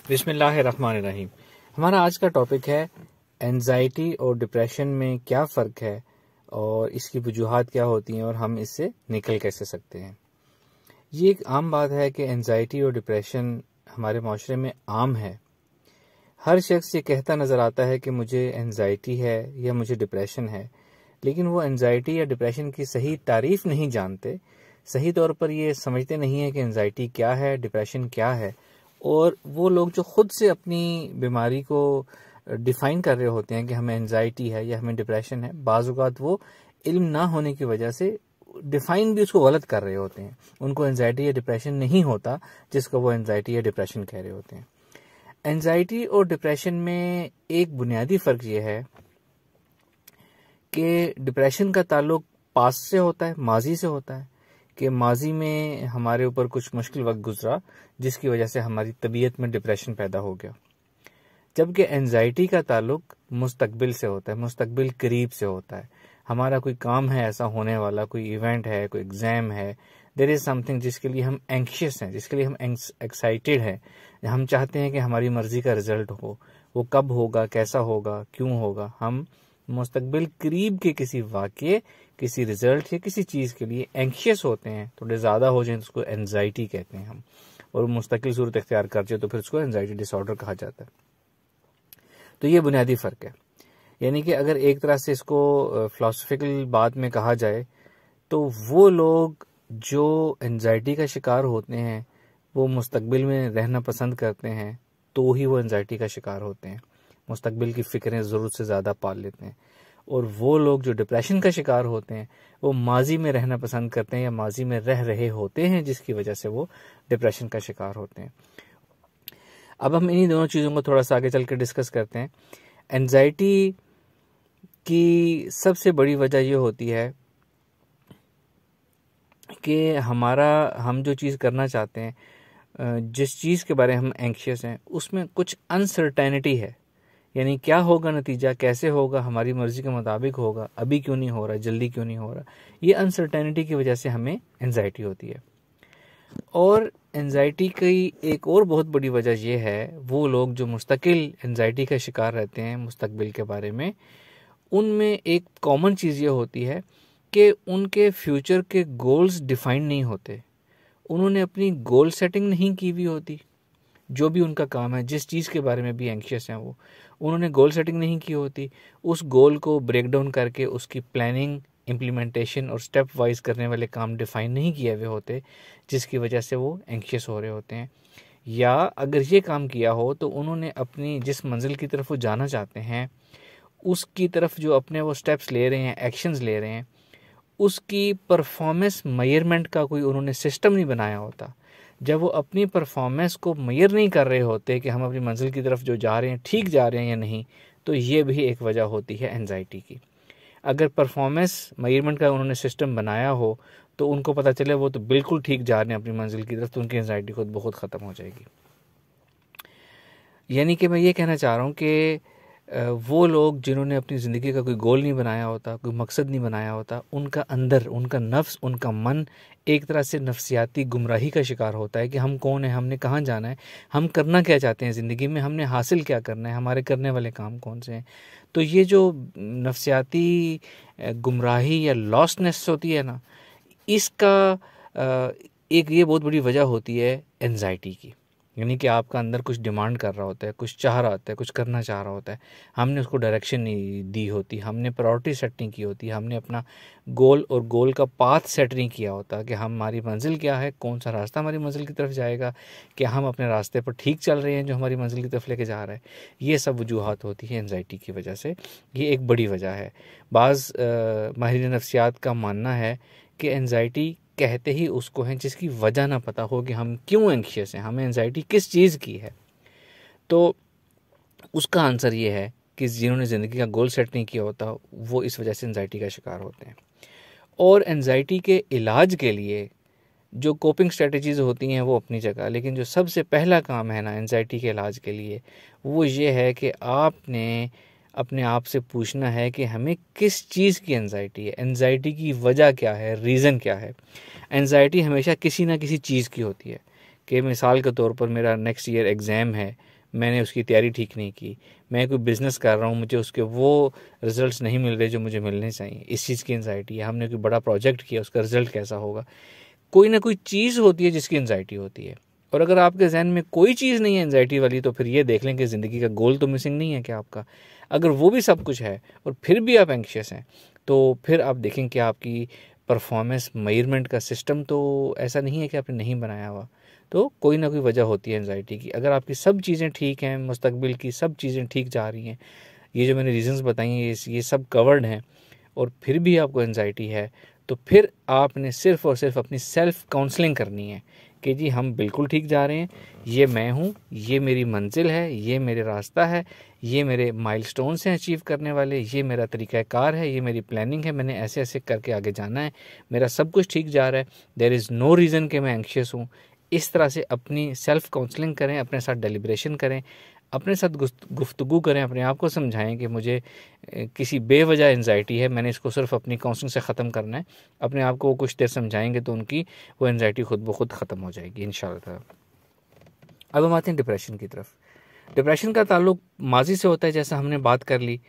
बिस्मिल्लाहिर्रहमानिर्रहीम। हमारा आज का टॉपिक है एंजाइटी और डिप्रेशन में क्या फ़र्क है और इसकी वजूहात क्या होती हैं और हम इससे निकल कैसे सकते हैं। ये एक आम बात है कि एंजाइटी और डिप्रेशन हमारे माशरे में आम है। हर शख्स ये कहता नज़र आता है कि मुझे एंजाइटी है या मुझे डिप्रेशन है, लेकिन वो एंजाइटी या डिप्रेशन की सही तारीफ़ नहीं जानते, सही तौर पर ये समझते नहीं है कि एंजाइटी क्या है, डिप्रेशन क्या है। और वो लोग जो खुद से अपनी बीमारी को डिफ़ाइन कर रहे होते हैं कि हमें एंजाइटी है या हमें डिप्रेशन है, बाज़ औक़ात वो इल्म ना होने की वजह से डिफ़ाइन भी उसको गलत कर रहे होते हैं। उनको एंजाइटी या डिप्रेशन नहीं होता जिसको वो एंजाइटी या डिप्रेशन कह रहे होते हैं। एंजाइटी और डिप्रेशन में एक बुनियादी फ़र्क ये है कि डिप्रेशन का ताल्लुक पास्ट से होता है, माजी से होता है, कि माजी में हमारे ऊपर कुछ मुश्किल वक्त गुजरा जिसकी वजह से हमारी तबीयत में डिप्रेशन पैदा हो गया। जबकि एंजाइटी का ताल्लुक मुस्तकबिल से होता है, मुस्तकबिल करीब से होता है। हमारा कोई काम है ऐसा होने वाला, कोई इवेंट है, कोई एग्ज़ाम है, देयर इज़ समथिंग जिसके लिए हम एंक्शियस हैं, जिसके लिए हम एक्साइटेड हैं। हम चाहते हैं कि हमारी मर्ज़ी का रिज़ल्ट हो, वो कब होगा, कैसा होगा, क्यों होगा। हम मुस्तकबिल करीब के किसी वाक़ये, किसी रिज़ल्ट या किसी चीज़ के लिए एंक्शियस होते हैं। थोड़े ज़्यादा हो जाए तो उसको एंजाइटी कहते हैं हम, और मुस्तकिल सूरत इख्तियार कर जाए तो फिर उसको एंजाइटी डिसऑर्डर कहा जाता है। तो ये बुनियादी फ़र्क है। यानी कि अगर एक तरह से इसको फ़िलॉसफिकल बात में कहा जाए तो वो लोग जो एंजाइटी का शिकार होते हैं वो मुस्तकबिल में रहना पसंद करते हैं, तो ही वो एंजाइटी का शिकार होते हैं, मुस्तकबिल की फ़िक्रें ज़रूरत से ज़्यादा पाल लेते हैं। और वो लोग जो डिप्रेशन का शिकार होते हैं वो माजी में रहना पसंद करते हैं या माजी में रह रहे होते हैं, जिसकी वजह से वो डिप्रेशन का शिकार होते हैं। अब हम इन्हीं दोनों चीज़ों को थोड़ा सा आगे चल कर डिस्कस करते हैं। एंजाइटी की सबसे बड़ी वजह ये होती है कि हम जो चीज़ करना चाहते हैं, जिस चीज़ के बारे में हम एंक्शियस हैं, उसमें कुछ अनसर्टेनिटी है। यानी क्या होगा नतीजा, कैसे होगा, हमारी मर्ज़ी के मुताबिक होगा, अभी क्यों नहीं हो रहा, जल्दी क्यों नहीं हो रहा। ये अनसर्टेनिटी की वजह से हमें एंजाइटी होती है। और एंजाइटी की एक और बहुत बड़ी वजह यह है, वो लोग जो मुस्तकिल एंजाइटी का शिकार रहते हैं मुस्तकबिल के बारे में, उनमें एक कॉमन चीज़ ये होती है कि उनके फ्यूचर के गोल्स डिफाइन नहीं होते। उन्होंने अपनी गोल सेटिंग नहीं की हुई होती। जो भी उनका काम है, जिस चीज़ के बारे में भी एंक्शियस हैं वो, उन्होंने गोल सेटिंग नहीं की होती। उस गोल को ब्रेक डाउन करके उसकी प्लानिंग, इम्प्लीमेंटेशन और स्टेप वाइज करने वाले काम डिफ़ाइन नहीं किए हुए होते, जिसकी वजह से वो एंक्शियस हो रहे होते हैं। या अगर ये काम किया हो तो उन्होंने अपनी जिस मंजिल की तरफ वो जाना चाहते हैं, उसकी तरफ जो अपने वो स्टेप्स ले रहे हैं, एक्शंस ले रहे हैं, उसकी परफॉर्मेंस मेजरमेंट का कोई उन्होंने सिस्टम नहीं बनाया होता। जब वो अपनी परफॉर्मेंस को मेजर नहीं कर रहे होते कि हम अपनी मंजिल की तरफ जो जा रहे हैं ठीक जा रहे हैं या नहीं, तो ये भी एक वजह होती है एंजाइटी की। अगर परफॉर्मेंस मेजरमेंट का उन्होंने सिस्टम बनाया हो तो उनको पता चले वो तो बिल्कुल ठीक जा रहे हैं अपनी मंजिल की तरफ, तो उनकी एंजाइटी खुद बहुत ख़त्म हो जाएगी। यानी कि मैं ये कहना चाह रहा हूँ कि वो लोग जिन्होंने अपनी ज़िंदगी का कोई गोल नहीं बनाया होता, कोई मकसद नहीं बनाया होता, उनका अंदर, उनका नफ्स, उनका मन एक तरह से नफ्सियाती गुमराही का शिकार होता है कि हम कौन हैं, हमने कहाँ जाना है, हम करना क्या चाहते हैं ज़िंदगी में, हमने हासिल क्या करना है, हमारे करने वाले काम कौन से हैं। तो ये जो नफ्सियाती गुमराही या लॉस्टनेस होती है ना, इसका एक ये बहुत बड़ी वजह होती है एंजाइटी की। यानी कि आपका अंदर कुछ डिमांड कर रहा होता है, कुछ चाह रहा होता है, कुछ करना चाह रहा होता है, हमने उसको डायरेक्शन नहीं दी होती, हमने प्रायोरिटी सेट नहीं की होती, हमने अपना गोल और गोल का पाथ सेट नहीं किया होता कि हमारी मंजिल क्या है, कौन सा रास्ता हमारी मंजिल की तरफ जाएगा, कि हम अपने रास्ते पर ठीक चल रहे हैं जो हमारी मंजिल की तरफ लेके जा रहा है। ये सब वजूहात होती है एंजाइटी की वजह से। ये एक बड़ी वजह है। बाज़ माहिरीन नफ्सियात का मानना है कि एंजाइटी कहते ही उसको हैं जिसकी वजह ना पता हो कि हम क्यों एंक्शियस हैं, हमें एंजाइटी किस चीज़ की है। तो उसका आंसर ये है कि जिन्होंने ज़िंदगी का गोल सेट नहीं किया होता वो इस वजह से एंजाइटी का शिकार होते हैं। और एंजाइटी के इलाज के लिए जो कोपिंग स्ट्रेटजीज़ होती हैं वो अपनी जगह, लेकिन जो सबसे पहला काम है ना एंजाइटी के इलाज के लिए, वो ये है कि आपने अपने आप से पूछना है कि हमें किस चीज़ की एंजाइटी है, एंजाइटी की वजह क्या है, रीज़न क्या है। एंजाइटी हमेशा किसी ना किसी चीज़ की होती है, कि मिसाल के तौर पर मेरा नेक्स्ट ईयर एग्ज़ाम है, मैंने उसकी तैयारी ठीक नहीं की, मैं कोई बिज़नेस कर रहा हूँ, मुझे उसके वो रिज़ल्ट्स नहीं मिल रहे जो मुझे मिलने चाहिए, इस चीज़ की एंजाइटी है। हमने कोई बड़ा प्रोजेक्ट किया, उसका रिज़ल्ट कैसा होगा, कोई ना कोई चीज़ होती है जिसकी एंजाइटी होती है। और अगर आपके जहन में कोई चीज़ नहीं है एंजाइटी वाली, तो फिर ये देख लें कि ज़िंदगी का गोल तो मिसिंग नहीं है क्या आपका। अगर वो भी सब कुछ है और फिर भी आप एंक्शियस हैं, तो फिर आप देखें कि आपकी परफॉर्मेंस मेजरमेंट का सिस्टम तो ऐसा नहीं है कि आपने नहीं बनाया हुआ, तो कोई ना कोई वजह होती है एंजाइटी की। अगर आपकी सब चीज़ें ठीक हैं, मुस्तकबिल की सब चीज़ें ठीक जा रही हैं, ये जो मैंने रीज़न्स बताई हैं ये सब कवर्ड हैं, और फिर भी आपको एंजाइटी है, तो फिर आपने सिर्फ़ और सिर्फ अपनी सेल्फ़ काउंसलिंग करनी है कि जी हम बिल्कुल ठीक जा रहे हैं, ये मैं हूँ, ये मेरी मंजिल है, ये मेरे रास्ता है, ये मेरे माइलस्टोन्स हैं अचीव करने वाले, ये मेरा तरीक़ाकार है, ये मेरी प्लानिंग है, मैंने ऐसे ऐसे करके आगे जाना है, मेरा सब कुछ ठीक जा रहा है, देयर इज़ नो रीज़न कि मैं एंक्शियस हूँ। इस तरह से अपनी सेल्फ़ काउंसलिंग करें, अपने साथ डेलिब्रेशन करें, अपने साथ गुफ्तगू करें, अपने आप को समझाएं कि मुझे किसी बेवजह एंजाइटी है, मैंने इसको सिर्फ अपनी काउंसलिंग से ख़त्म करना है। अपने आप को वो कुछ देर समझाएंगे तो उनकी वो एंजाइटी खुद ब खुद ख़त्म हो जाएगी इंशाअल्लाह। अब हम आते हैं डिप्रेशन की तरफ। डिप्रेशन का ताल्लुक माजी से होता है, जैसा हमने बात कर ली।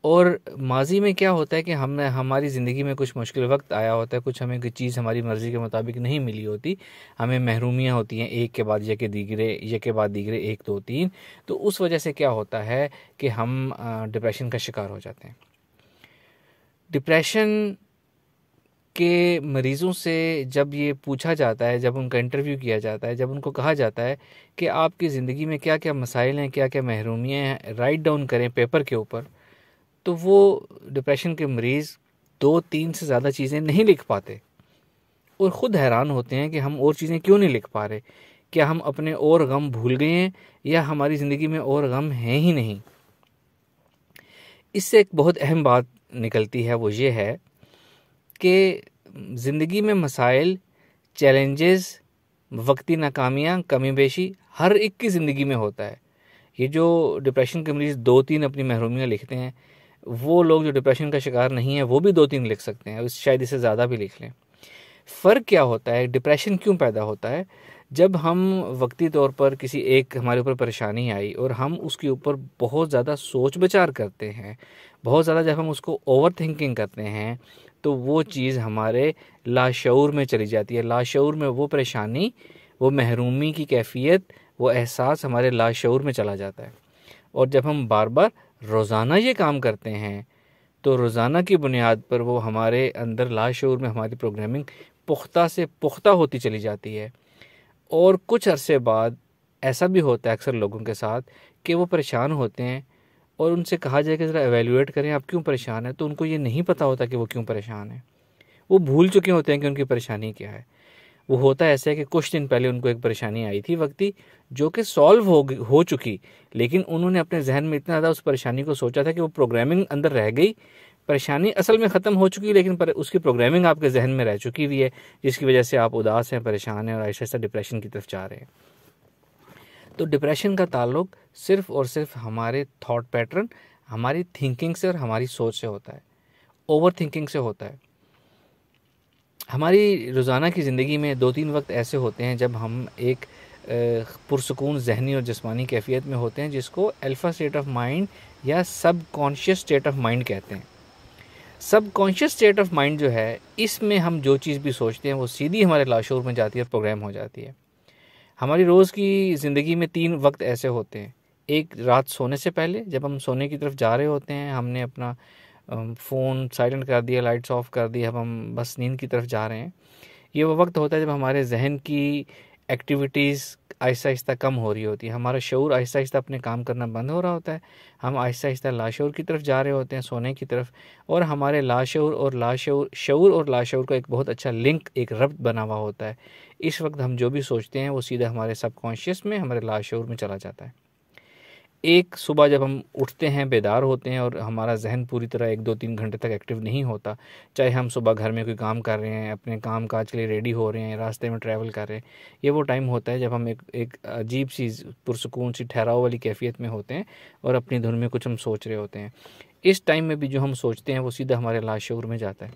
और माजी में क्या होता है कि हमने हमारी ज़िंदगी में कुछ मुश्किल वक्त आया होता है, कुछ हमें कोई चीज़ हमारी मर्ज़ी के मुताबिक नहीं मिली होती, हमें महरूमियाँ होती हैं एक के बाद दीगरे 1 2 3। तो उस वजह से क्या होता है कि हम डिप्रेशन का शिकार हो जाते हैं। डिप्रेशन के मरीज़ों से जब ये पूछा जाता है, जब उनका इंटरव्यू किया जाता है, जब उनको कहा जाता है कि आपकी ज़िंदगी में क्या क्या मसाइल हैं, क्या क्या महरूमियाँ हैं, राइट डाउन करें पेपर के ऊपर, तो वो डिप्रेशन के मरीज़ 2-3 से ज़्यादा चीज़ें नहीं लिख पाते और ख़ुद हैरान होते हैं कि हम और चीज़ें क्यों नहीं लिख पा रहे। क्या हम अपने और गम भूल गए हैं या हमारी ज़िंदगी में और गम हैं ही नहीं। इससे एक बहुत अहम बात निकलती है, वो ये है कि ज़िंदगी में मसाइल, चैलेंजेस, वक्ती नाकामियाँ, कमी बेशी हर एक की ज़िंदगी में होता है। ये जो डिप्रेशन के मरीज़ 2-3 अपनी महरूमियाँ लिखते हैं, वो लोग जो डिप्रेशन का शिकार नहीं है वो भी 2-3 लिख सकते हैं, शायद इससे ज़्यादा भी लिख लें। फ़र्क क्या होता है, डिप्रेशन क्यों पैदा होता है? जब हम वक्ती तौर पर किसी एक हमारे ऊपर परेशानी आई और हम उसके ऊपर बहुत ज़्यादा सोच विचार करते हैं, बहुत ज़्यादा जब हम उसको ओवर थिंकिंग करते हैं, तो वो चीज़ हमारे लाशऊर में चली जाती है। लाशऊर में वो परेशानी, वो महरूमी की कैफ़ियत, वो एहसास हमारे लाशऊर में चला जाता है। और जब हम बार बार रोज़ाना ये काम करते हैं, तो रोज़ाना की बुनियाद पर वो हमारे अंदर लाशऊर में हमारी प्रोग्रामिंग पुख्ता से पुख्ता होती चली जाती है। और कुछ अरसे बाद ऐसा भी होता है अक्सर लोगों के साथ कि वो परेशान होते हैं और उनसे कहा जाए कि ज़रा एवेल्यूएट करें आप क्यों परेशान हैं, तो उनको ये नहीं पता होता कि वो क्यों परेशान है। वो भूल चुके होते हैं कि उनकी परेशानी क्या है। वो होता ऐसा है कि कुछ दिन पहले उनको एक परेशानी आई थी वक्ती, जो कि सॉल्व हो चुकी, लेकिन उन्होंने अपने जहन में इतना ज़्यादा उस परेशानी को सोचा था कि वो प्रोग्रामिंग अंदर रह गई। परेशानी असल में ख़त्म हो चुकी, लेकिन उसकी प्रोग्रामिंग आपके जहन में रह चुकी हुई है, जिसकी वजह से आप उदास हैं, परेशान हैं और आहिस्ता आहिस्ता डिप्रेशन की तरफ जा रहे हैं। तो डिप्रेशन का ताल्लुक सिर्फ़ और सिर्फ हमारे थॉट पैटर्न, हमारी थिंकिंग से और हमारी सोच से होता है, ओवर थिंकिंग से होता है। हमारी रोज़ाना की ज़िंदगी में 2-3 वक्त ऐसे होते हैं जब हम एक पुरसुकून ज़हनी और जिस्मानी कैफ़ियत में होते हैं, जिसको अल्फ़ा स्टेट ऑफ माइंड या सबकॉन्शियस स्टेट ऑफ माइंड कहते हैं। सबकॉन्शियस स्टेट ऑफ माइंड जो है, इसमें हम जो चीज़ भी सोचते हैं वो सीधी हमारे लाशऊर में जाती है और प्रोग्राम हो जाती है। हमारी रोज़ की ज़िंदगी में 3 वक्त ऐसे होते हैं। एक, रात सोने से पहले, जब हम सोने की तरफ जा रहे होते हैं, हमने अपना फ़ोन साइलेंट कर दिया, लाइट्स ऑफ कर दी, अब हम बस नींद की तरफ जा रहे हैं। ये वो वक्त होता है जब हमारे जहन की एक्टिविटीज़ आहिस्ता आहिस्ता कम हो रही होती है, हमारा शऊर आहिस्ता आहिस्ता अपने काम करना बंद हो रहा होता है, हम आहिस्ता आहिस्ता लाशऊर की तरफ जा रहे होते हैं, सोने की तरफ। और हमारे शऊर और लाशऊर का एक बहुत अच्छा लिंक, एक रब्त बना हुआ होता है। इस वक्त हम जो भी सोचते हैं वो सीधा हमारे सबकॉन्शियस में, हमारे लाशऊर में चला जाता है। एक, सुबह जब हम उठते हैं, बेदार होते हैं और हमारा जहन पूरी तरह 1-2-3 घंटे तक एक्टिव नहीं होता, चाहे हम सुबह घर में कोई काम कर रहे हैं, अपने काम काज के लिए रेडी हो रहे हैं, रास्ते में ट्रैवल कर रहे हैं, ये वो टाइम होता है जब हम एक अजीब सी पुरसुकून सी ठहराव वाली कैफियत में होते हैं और अपनी धुन में कुछ हम सोच रहे होते हैं। इस टाइम में भी जो हम सोचते हैं वो सीधा हमारे लाशऊर में जाता है।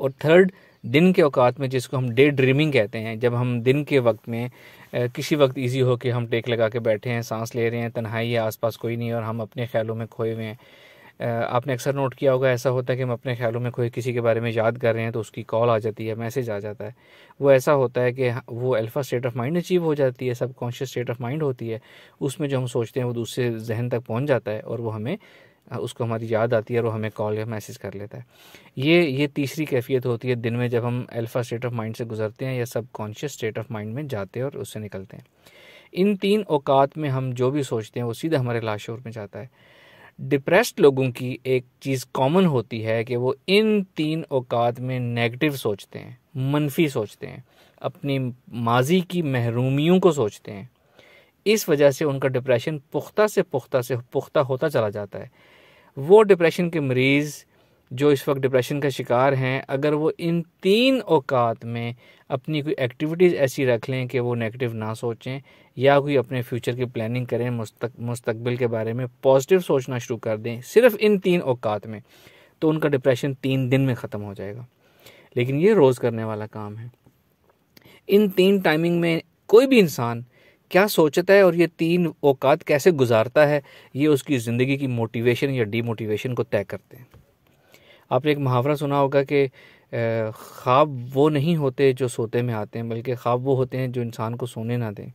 और थर्ड, दिन के औकात में, जिसको हम डे ड्रीमिंग कहते हैं, जब हम दिन के वक्त में किसी वक्त इजी हो कि हम टेक लगा के बैठे हैं, सांस ले रहे हैं, तन्हाई है, आसपास कोई नहीं है और हम अपने ख्यालों में खोए हुए हैं। आपने अक्सर नोट किया होगा, ऐसा होता है कि हम अपने ख्यालों में कोई किसी के बारे में याद कर रहे हैं तो उसकी कॉल आ जाती है, मैसेज आ जाता है। वो ऐसा होता है कि वो alpha state of mind achieve हो जाती है, सब कॉन्शियस स्टेट ऑफ माइंड होती है। उसमें जो हम सोचते हैं वो दूसरे जहन तक पहुंच जाता है और वो हमें उसको हमारी याद आती है और वो हमें कॉल या मैसेज कर लेता है। ये तीसरी कैफियत होती है दिन में जब हम अल्फ़ा स्टेट ऑफ माइंड से गुजरते हैं या सब कॉन्शियस स्टेट ऑफ माइंड में जाते हैं और उससे निकलते हैं। इन 3 औकात में हम जो भी सोचते हैं वो सीधा हमारे लाशोर में जाता है। डिप्रेस्ड लोगों की एक चीज़ कॉमन होती है कि वो इन 3 औकात में नेगेटिव सोचते हैं, मनफी सोचते हैं, अपनी माजी की महरूमियों को सोचते हैं। इस वजह से उनका डिप्रेशन पुख्ता होता चला जाता है। वो डिप्रेशन के मरीज़ जो इस वक्त डिप्रेशन का शिकार हैं, अगर वो इन 3 औकात में अपनी कोई एक्टिविटीज़ ऐसी रख लें कि वो नेगेटिव ना सोचें या कोई अपने फ्यूचर की प्लानिंग करें, मुस्तकबिल के बारे में पॉजिटिव सोचना शुरू कर दें सिर्फ इन 3 औकात में, तो उनका डिप्रेशन 3 दिन में ख़त्म हो जाएगा। लेकिन ये रोज़ करने वाला काम है। इन 3 टाइमिंग में कोई भी इंसान क्या सोचता है और ये 3 औकात कैसे गुजारता है, ये उसकी ज़िंदगी की मोटिवेशन या डीमोटिवेशन को तय करते हैं। आपने एक मुहावरा सुना होगा कि ख्वाब वो नहीं होते जो सोते में आते हैं, बल्कि ख्वाब वो होते हैं जो इंसान को सोने ना दें।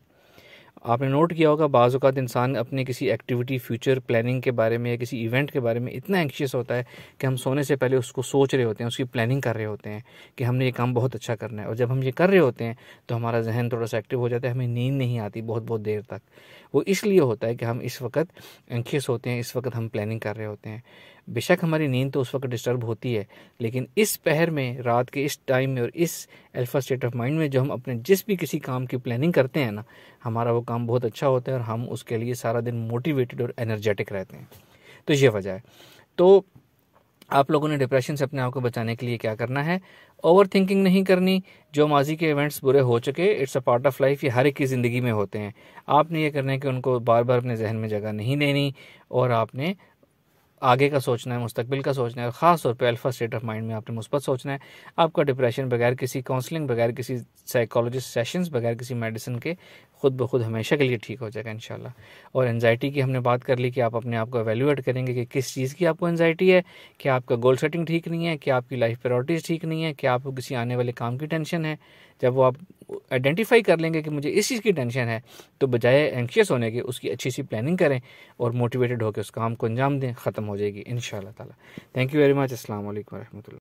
आपने नोट किया होगा, बाज़ औक़ात इंसान अपनी किसी एक्टिविटी, फ्यूचर प्लानिंग के बारे में या किसी इवेंट के बारे में इतना एंक्शियस होता है कि हम सोने से पहले उसको सोच रहे होते हैं, उसकी प्लानिंग कर रहे होते हैं कि हमने ये काम बहुत अच्छा करना है। और जब हम ये कर रहे होते हैं तो हमारा जहन थोड़ा सा एक्टिव हो जाता है, हमें नींद नहीं आती बहुत बहुत देर तक। वो इसलिए होता है कि हम इस वक्त एंक्शियस होते हैं, इस वक्त हम प्लानिंग कर रहे होते हैं। बेशक हमारी नींद तो उस वक्त डिस्टर्ब होती है, लेकिन इस पहर में, रात के इस टाइम में और इस अल्फ़ा स्टेट ऑफ माइंड में जो हम अपने जिस भी किसी काम की प्लानिंग करते हैं ना, हमारा वो काम बहुत अच्छा होता है और हम उसके लिए सारा दिन मोटिवेटेड और एनर्जेटिक रहते हैं। तो ये वजह है। तो आप लोगों ने डिप्रेशन से अपने आप को बचाने के लिए क्या करना है? ओवर थिंकिंग नहीं करनी। जो माजी के इवेंट्स बुरे हो चुके, it's a part of life, ये हर एक की ज़िंदगी में होते हैं। आपने ये करना है कि उनको बार बार अपने जहन में जगह नहीं देनी और आपने आगे का सोचना है, मुस्तकबिल का सोचना है और ख़ास तौर पे अल्फ़ा स्टेट ऑफ माइंड में आपने मुस्बत सोचना है। आपका डिप्रेशन बगैर किसी काउंसलिंग, बगैर किसी साइकोलॉजिस्ट सेशंस, बगैर किसी मेडिसिन के खुद ब खुद हमेशा के लिए ठीक हो जाएगा इंशाल्लाह। और एंजाइटी की हमने बात कर ली कि आप अपने आप को एवेल्यूएट करेंगे कि किस चीज़ की आपको एंजाइटी है, क्या आपका गोल सेटिंग ठीक नहीं है, क्या आपकी लाइफ प्रायोरिटीज़ ठीक नहीं है, क्या आपको किसी आने वाले काम की टेंशन है। जब वो आप आइडेंटिफाई कर लेंगे कि मुझे इस चीज़ की टेंशन है, तो बजाय एंक्शियस होने के उसकी अच्छी सी प्लानिंग करें और मोटिवेटेड होकर उस काम को अंजाम दें, ख़त्म हो जाएगी इंशाल्लाह ताला। Thank you very much. अस्सलाम वालेकुम व रहमतुल्लाह।